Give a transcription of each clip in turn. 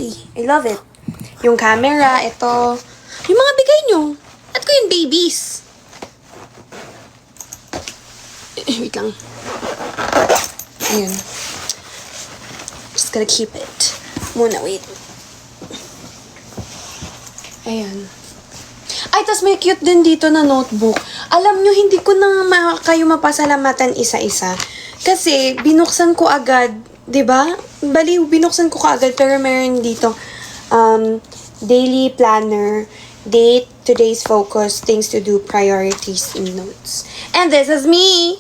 easy. I love it. Yung camera, ito. Yung mga bigay nyo. At ko yung babies. Wait lang. Ayun. Just gonna keep it. Muna, wait. Ayan. Ay, tas may cute din dito na notebook. Alam nyo, hindi ko na kayo mapasalamatan isa-isa. Kasi, binuksan ko agad. 'Di ba? Bali, binuksan ko kaagad. Pero meron dito, daily planner, date, today's focus, things to do, priorities, and notes. And this is me!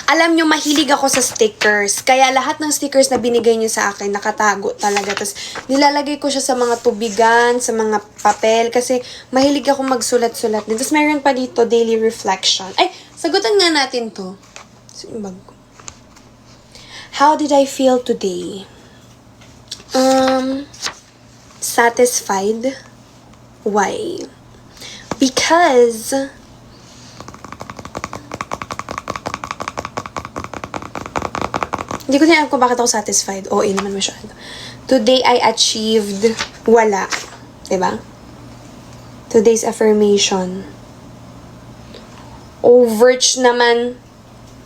Alam nyo, mahilig ako sa stickers. Kaya lahat ng stickers na binigay nyo sa akin, nakatago talaga. Tapos, nilalagay ko siya sa mga tubigan, sa mga papel. Kasi, mahilig ako magsulat-sulat din. Tapos, meron pa dito, daily reflection. Ay, sagutan nga natin to. How did I feel today? Satisfied. Why? Because hindi ko na alam kung bakit ako satisfied. Oo, naman masyado. Today, I achieved wala. Diba? Today's affirmation. Overch naman.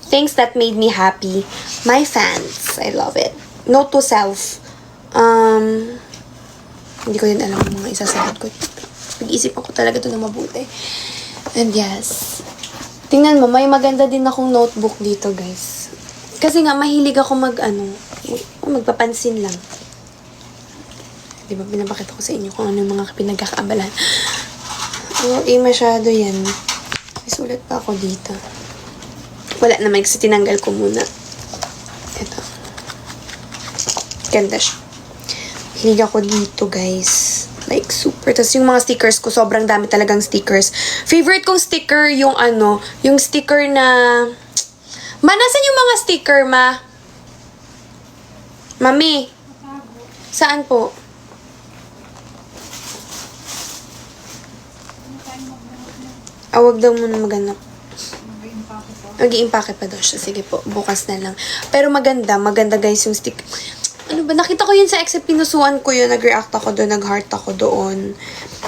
Things that made me happy. My fans. I love it. Note to self. Hindi ko din alam kung mga isasagot ko. Pag-isipan ko talaga ito na mabuti. And yes. Tingnan mo, may maganda din akong notebook dito, guys. Kasi nga, mahilig ako magpapansin lang. Di ba, pinapakita ko sa inyo kung ano yung mga pinagkakaabalan. Masyado yan. May sulat pa ako dito. Wala naman kasi tinanggal ko muna. Ito. Ganda siya. Hilig ako dito, guys. Like, super. Tapos yung mga stickers ko, sobrang dami talagang stickers. Favorite kong sticker, yung yung sticker na Ma, nasan yung mga sticker, Ma? Mami? Saan po? Wag daw muna maghanap. Mag-i-impake pa daw siya. Sige po, bukas na lang. Pero maganda guys yung stick. Ano ba, nakita ko yun sa except pinusuan ko yun, nag-react ako doon, nag-heart ako doon.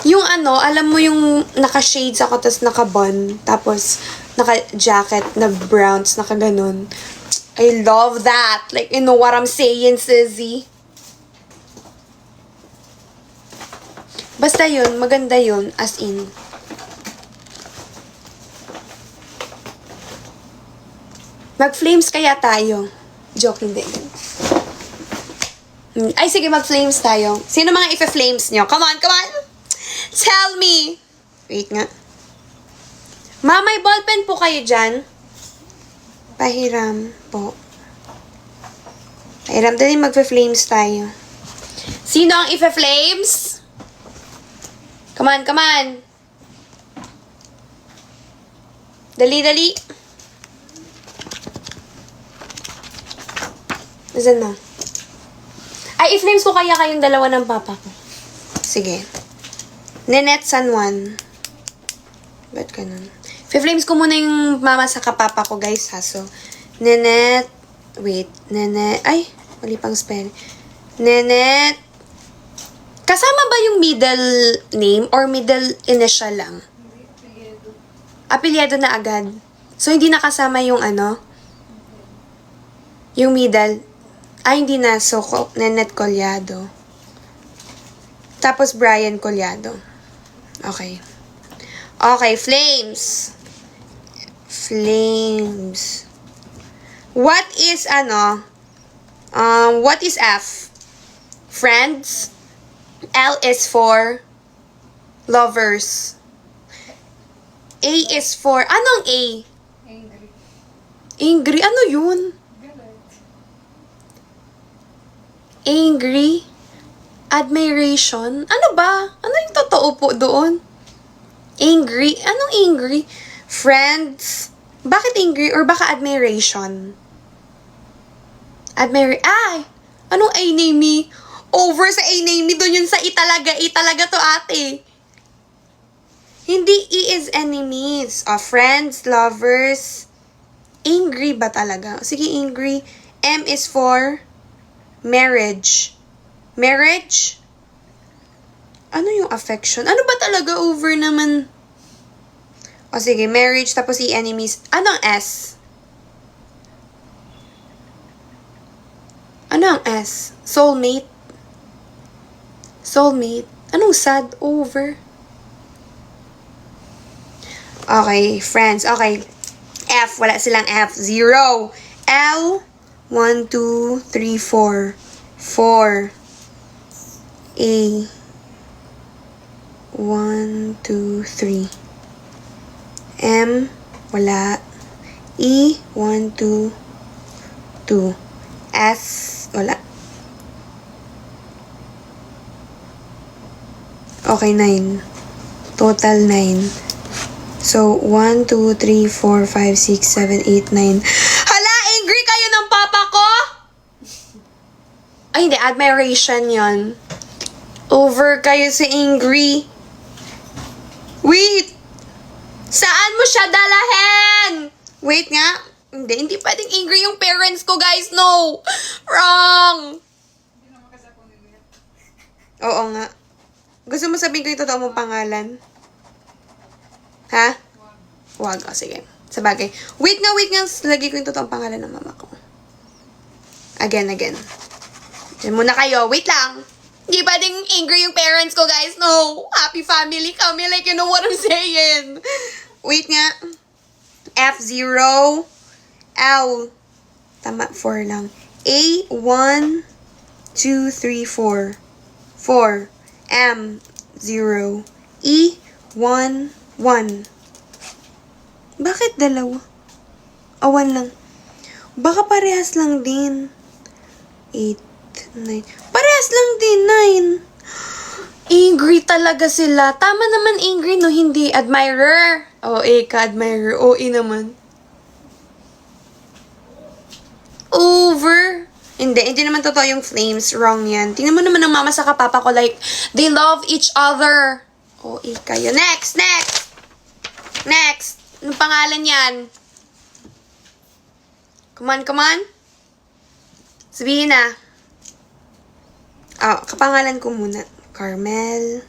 Yung alam mo yung naka-shades ako, tapos naka-bun, tapos naka-jacket na browns, naka-ganon. I love that. Like, you know what I'm saying, Sizzy? Basta yun, maganda yun, as in. Mag-flames kaya tayo. Joke, hindi. Ay, sige, mag-flames tayo. Sino mga ife-flames nyo? Come on, come on! Tell me! Wait nga. Ma, may ballpen po kayo dyan? Pahiram po. Pahiram, dali mag-flames tayo. Sino ang ife-flames? Come on, come on! Dali, dali! Nasaan na? Ay, i-flames ko kaya kayong dalawa ng papa ko. Sige. Nenette San Juan. Ba't ganun? I-flames ko muna yung mama sa kapapa ko, guys, ha? So, Nenette. Wait. Nenette. Ay, mali pang spell. Nenette. Kasama ba yung middle name or middle initial lang? Apelyido na agad. So, hindi nakasama yung yung middle. Ay, hindi na. So, Nenette Collado. Tapos, Brian Collado. Okay. Okay, flames. Flames. What is, what is F? Friends. L is for lovers. A is for, anong A? Angry. Angry? Ano yun? Angry? Admiration? Ano ba? Ano yung totoo po doon? Angry? Anong angry? Friends? Bakit angry? Or baka admiration? Ay! Anong A-name me? Over sa A-name me. Doon yun sa italaga. Italaga to, ate. Hindi E is enemies. Friends, lovers. Angry ba talaga? Sige, angry. M is for marriage. Marriage? Ano yung affection? Ano ba talaga over naman? O sige, marriage, tapos enemies. Ano ang S? Ano ang S? Soulmate? Soulmate? Anong sad? Over? Okay, friends. Okay. F. Wala silang F. 0. L. 1, 2, 3, 4. 4. A. 1, 2, 3. M. Wala. E. 1, 2, 2. S. Wala. Okay, 9. Total 9. So, 1, 2, 3, 4, 5, 6, 7, 8, 9. Hala! Angry kayo ng papa ko? Ay, hindi. Admiration yon. Over kayo si angry. Wait! Saan mo siya dalahin? Wait nga. Hindi pwedeng angry yung parents ko, guys. No! Wrong! Oo nga. Gusto mo sabihin ko yung totoo mong pangalan? Ha? Wag. O, sige. Sabagay. Wait nga. Lagi ko yung totoong pangalan ng mama ko. Again. Diyan muna kayo. Wait lang. Hindi pwedeng angry yung parents ko, guys. No. Happy family kami. Like, you know what I'm saying. Wait nga. F0. L. Tama. 4 lang. A. 1, 2, 3, 4. 4. M. 0. E. 1, 1. Bakit dalawa? 1 lang. Baka parehas lang din. 8, 9. Parehas lang din, 9. Angry talaga sila. Tama naman angry, no? Hindi. Admirer. Ka-admirer. Naman. Over. Hindi naman totoo yung flames. Wrong yan. Tingnan mo naman ng mama sa kapapa ko, like, they love each other. Kayo. Next. Anong pangalan yan? Come on. Sabihin na. Kapangalan ko muna. Carmel,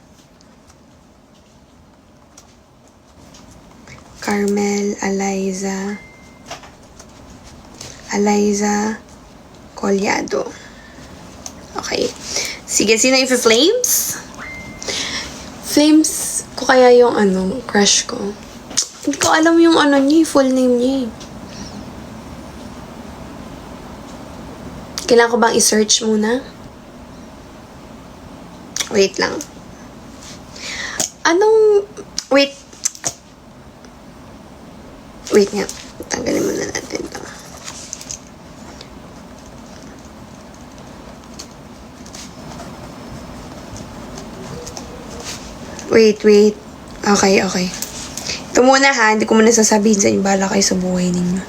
Eliza Collado. Okay. Sige, sino yung flames? Flames ko kaya yung crush ko. Hindi ko alam yung niya, full name niya. Kailangan ko bang i-search muna? Wait lang. Wait nga. Tanggalin muna natin ito. Wait. Okay. Ito muna ha, hindi ko muna sasabihin sa inyo. Bahala kayo sa buhay ninyo.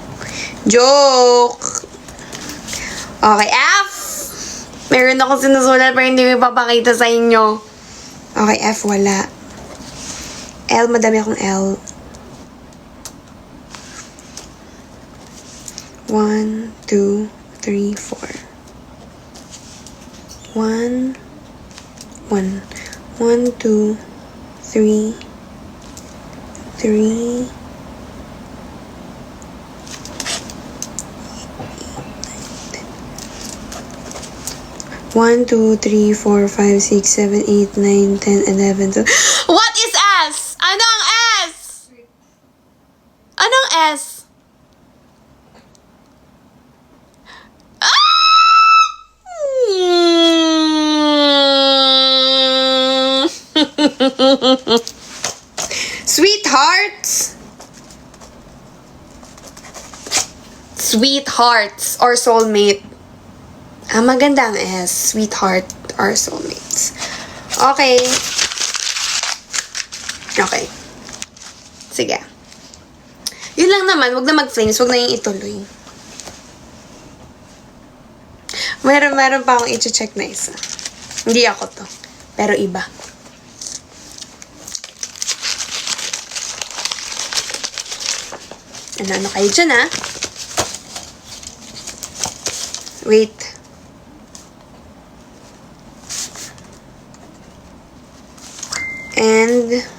Joke! Okay, F! Meron akong sinusulat pero hindi ko ipapakita sa inyo. Okay, F, wala. L, madami akong L. 1, 2, 3, 4. 1, 2, 3, 1, 2, 3, 4, 5, 6, 7, 8, 9, 10, 11, 12. What is S? Anong S? Anong S? Sweethearts? Sweethearts or soulmate? Maganda ang S. Sweetheart or soulmates. Okay. Sige. Yun lang naman. Wag na mag-flames. Wag na yung ituloy. Meron pa akong i-check na isa. Hindi ako to. Pero iba. Ano kayo dyan, ha? Wait. bag.